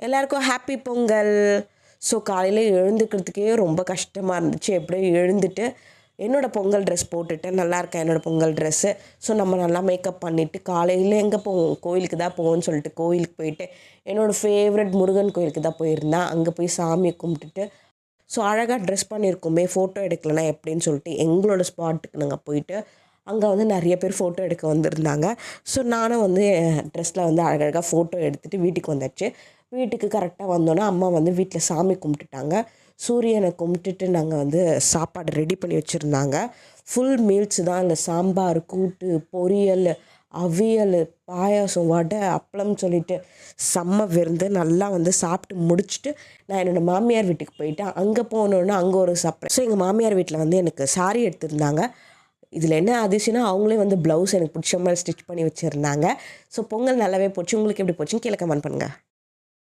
எல்லாருக்கும் happy Pongal. So காலையில் எழுந்துக்கிறதுக்கே ரொம்ப கஷ்டமாக இருந்துச்சு. எப்படியோ எழுந்துட்டு என்னோடய பொங்கல் ட்ரெஸ் போட்டுட்டு நல்லா இருக்கேன் என்னோடய பொங்கல் ட்ரெஸ்ஸு. ஸோ நம்ம நல்லா மேக்கப் பண்ணிவிட்டு காலையில் எங்கே போவோம், கோயிலுக்கு தான் போவோம்னு சொல்லிட்டு கோயிலுக்கு போயிட்டு என்னோடய ஃபேவரட் முருகன் கோயிலுக்கு தான் போயிருந்தேன். அங்கே போய் சாமியை கும்பிட்டுட்டு ஸோ அழகாக ட்ரெஸ் பண்ணியிருக்கோமே ஃபோட்டோ எடுக்கலைன்னா எப்படின்னு சொல்லிட்டு எங்களோட ஸ்பாட்டுக்கு நாங்கள் போயிட்டு அங்கே வந்து நிறைய பேர் ஃபோட்டோ எடுக்க வந்திருந்தாங்க. ஸோ நானும் வந்து ட்ரெஸ்ஸில் வந்து அழகழகாக ஃபோட்டோ எடுத்துகிட்டு வீட்டுக்கு வந்தாச்சு. வீட்டுக்கு கரெக்டாக வந்தோன்னே அம்மா வந்து வீட்டில் சாமி கும்பிட்டுட்டாங்க. சூரியனை கும்பிட்டுட்டு நாங்கள் வந்து சாப்பாடு ரெடி பண்ணி வச்சுருந்தாங்க. ஃபுல் மீல்ஸ் தான். இல்லை சாம்பார், கூட்டு, பொரியல், அவியல், பாயாசம், வடை, அப்பளம்னு சொல்லிட்டு செம்ம விருந்து. நல்லா வந்து சாப்பிட்டு முடிச்சுட்டு நான் என்னோடய மாமியார் வீட்டுக்கு போயிட்டேன். அங்கே போனோன்னா அங்கே ஒரு சர்ப்ரைஸ். ஸோ எங்கள் மாமியார் வீட்டில் வந்து எனக்கு சாரி எடுத்திருந்தாங்க. இதில் என்ன அதிசயம்னா அவங்களே வந்து ப்ளவுஸ் எனக்கு பிடிச்ச மாதிரி ஸ்டிச் பண்ணி வச்சுருந்தாங்க. ஸோ பொங்கல் நல்லாவே போச்சு. உங்களுக்கு எப்படி போச்சுன்னு கீழே கமெண்ட் பண்ணுங்கள்.